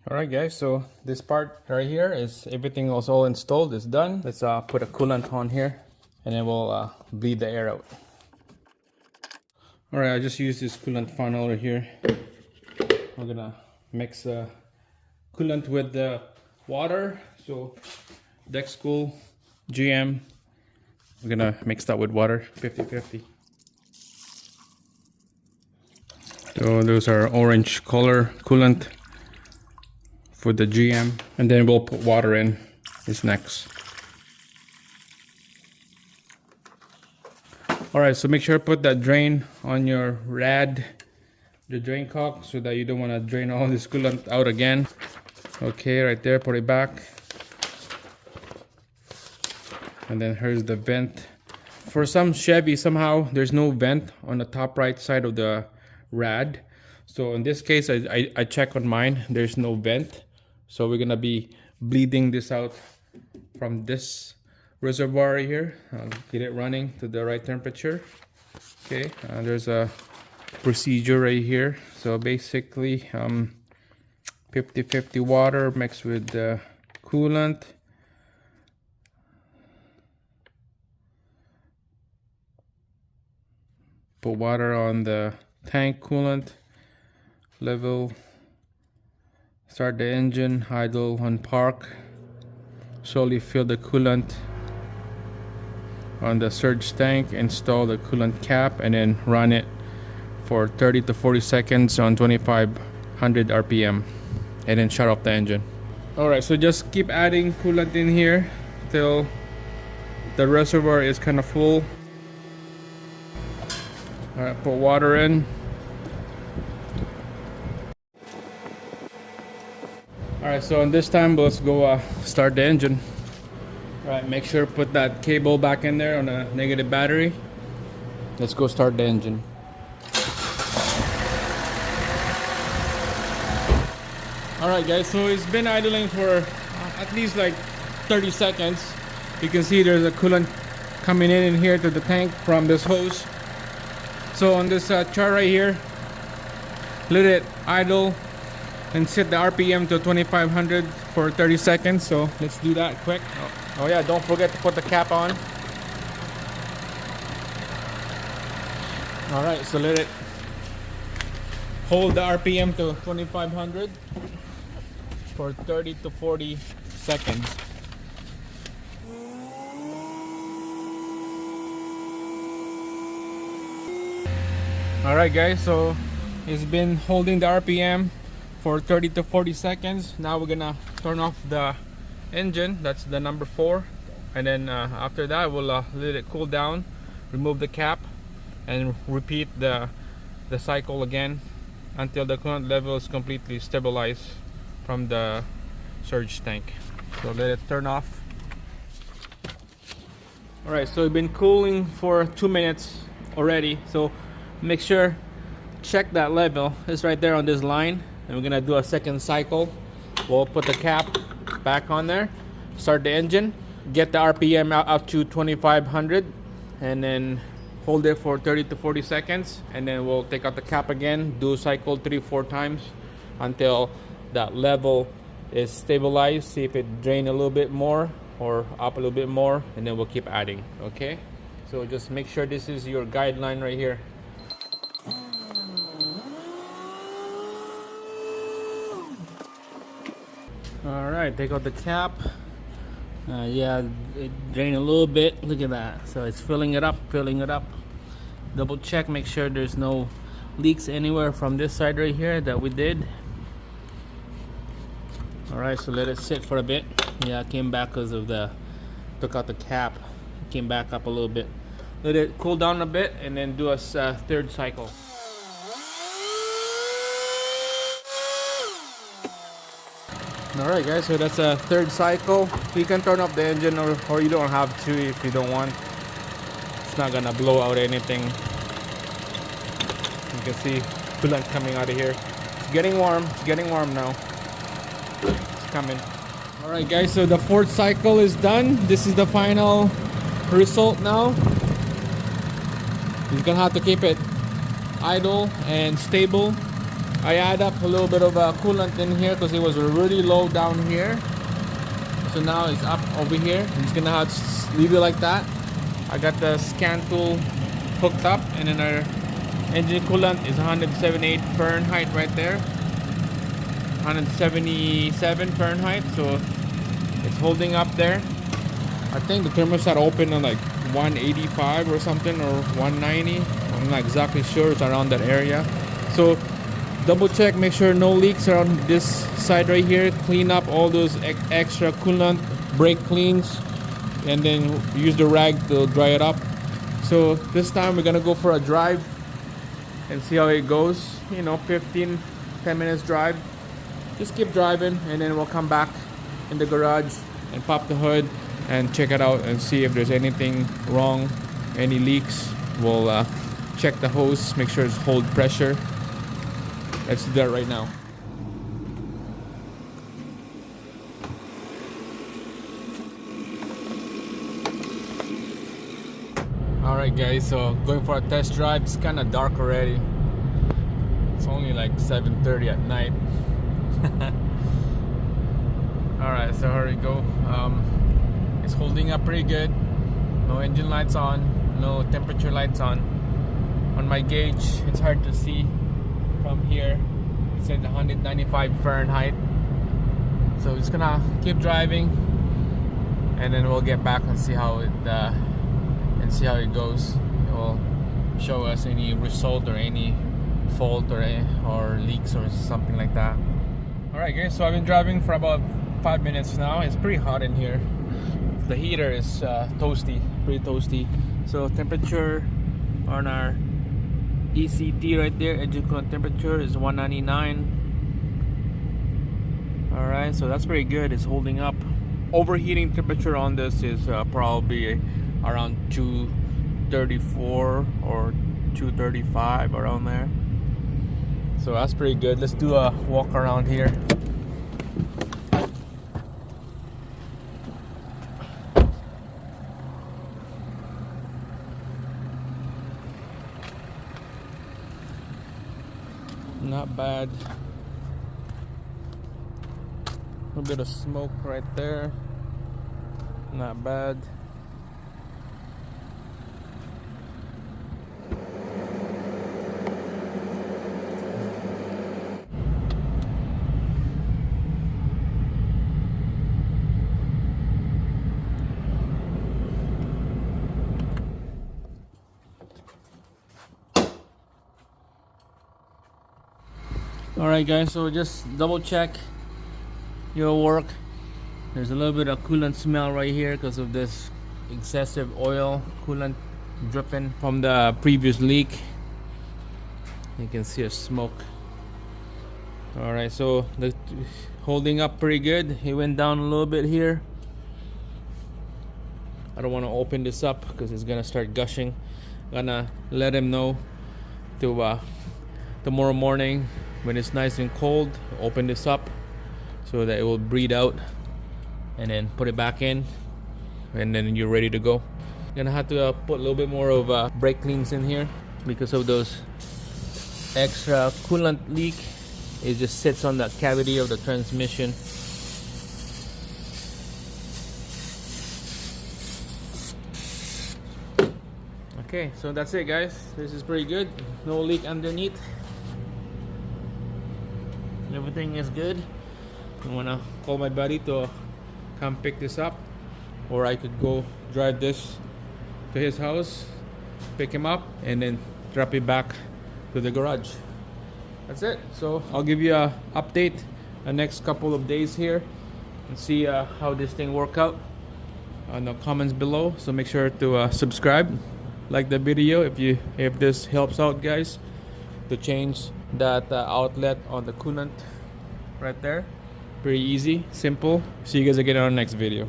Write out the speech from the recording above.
Alright guys, so this part right here is everything was all installed, it's done. Let's put a coolant on here and then we'll bleed the air out. Alright, I just used this coolant funnel right here. I'm gonna mix coolant with the water. So Dexcool GM, we're gonna mix that with water 50-50. So those are orange color coolant for the GM, and then we'll put water in is next. Alright, so make sure to put that drain on your rad, the drain cock, so that you don't want to drain all this coolant out again. Okay, right there, put it back. And then here's the vent. For some Chevy, somehow there's no vent on the top right side of the rad. So in this case, I check on mine, there's no vent. So we're gonna be bleeding this out from this reservoir right here. Get it running to the right temperature. Okay, there's a procedure right here. So basically 50-50 water mixed with the coolant. Put water on the tank coolant level. Start the engine, idle on park. Slowly fill the coolant on the surge tank. Install the coolant cap and then run it for 30 to 40 seconds on 2500 RPM. And then shut off the engine. Alright, so just keep adding coolant in here till the reservoir is kind of full. Alright, put water in. Alright, so in this time, let's go start the engine. Alright, make sure to put that cable back in there on a negative battery. Let's go start the engine. Alright guys, so it's been idling for at least like 30 seconds. You can see there's a coolant coming in here to the tank from this hose. So on this chart right here, let it idle and set the RPM to 2500 for 30 seconds. So let's do that quick. Oh yeah, don't forget to put the cap on. Alright, so let it hold the RPM to 2500 for 30 to 40 seconds. Alright guys, so it's been holding the RPM for 30 to 40 seconds. Now we're gonna turn off the engine, that's the number 4, and then after that we'll let it cool down, remove the cap, and repeat the cycle again until the coolant level is completely stabilized from the surge tank. So let it turn off. Alright, so it's been cooling for 2 minutes already, so make sure check that level. It's right there on this line. And we're gonna do a second cycle. We'll put the cap back on there, start the engine, get the RPM out to 2500, and then hold it for 30 to 40 seconds, and then we'll take out the cap again, do cycle 3-4 times until that level is stabilized. See if it drain a little bit more or up a little bit more, and then we'll keep adding. Okay, so just make sure this is your guideline right here. Alright, take out the cap. Yeah, it drained a little bit. Look at that. So it's filling it up. Double check, make sure there's no leaks anywhere from this side right here that we did. Alright, so let it sit for a bit. Yeah, it came back because of took out the cap. It came back up a little bit. Let it cool down a bit and then do a third cycle. Alright guys, so that's a third cycle. You can turn off the engine or you don't have to if you don't want. It's not gonna blow out anything. You can see coolant coming out of here. It's getting warm now. It's coming. Alright guys, so the fourth cycle is done. This is the final result now. You're gonna have to keep it idle and stable I add up a little bit of coolant in here because it was really low down here. So now it's up over here. I'm just gonna have to leave it like that. I got the scan tool hooked up, and then our engine coolant is 178 Fahrenheit right there. 177 Fahrenheit, so it's holding up there. I think the thermostat opened on like 185 or something, or 190. I'm not exactly sure. It's around that area. So double check, make sure no leaks are on this side right here. Clean up all those extra coolant, brake cleans, and then use the rag to dry it up. So this time we're gonna go for a drive and see how it goes. You know, 10 minutes drive. Just keep driving, and then we'll come back in the garage and pop the hood and check it out and see if there's anything wrong, any leaks. We'll check the hose, make sure it's hold pressure. Let's do that right now. Alright guys, so going for a test drive. It's kind of dark already. It's only like 7:30 at night. Alright, so here we go. It's holding up pretty good. No engine lights on, no temperature lights on. On my gauge, it's hard to see from here. It said 195 Fahrenheit. So just gonna keep driving, and then we'll get back and see how it goes. It will show us any result or any fault or leaks or something like that. Alright guys, so I've been driving for about 5 minutes now. It's pretty hot in here. The heater is toasty, pretty toasty. So temperature on our ECT right there, engine coolant temperature, is 199. Alright, so that's pretty good. It's holding up. Overheating temperature on this is probably around 234 or 235, around there. So that's pretty good. Let's do a walk around here. Not bad. A little bit of smoke right there. Not bad. Alright guys, so just double check your work. There's a little bit of coolant smell right here because of this excessive oil coolant dripping from the previous leak. You can see a smoke. Alright, so the holding up pretty good. It went down a little bit here. I don't want to open this up because it's gonna start gushing. I'm gonna let him know to tomorrow morning when it's nice and cold, open this up so that it will breathe out, and then put it back in, and then you're ready to go. Gonna have to put a little bit more of brake cleans in here because of those extra coolant leak. It just sits on the cavity of the transmission. Okay, so that's it guys. This is pretty good. No leak underneath. Everything is good. I wanna call my buddy to come pick this up, or I could go drive this to his house, pick him up, and then drop it back to the garage. That's it. So I'll give you a update the next couple of days here and see how this thing work out on the comments below. So make sure to subscribe, like the video if this helps out guys, to change that outlet on the coolant right there. Pretty easy, simple. See you guys again on the next video.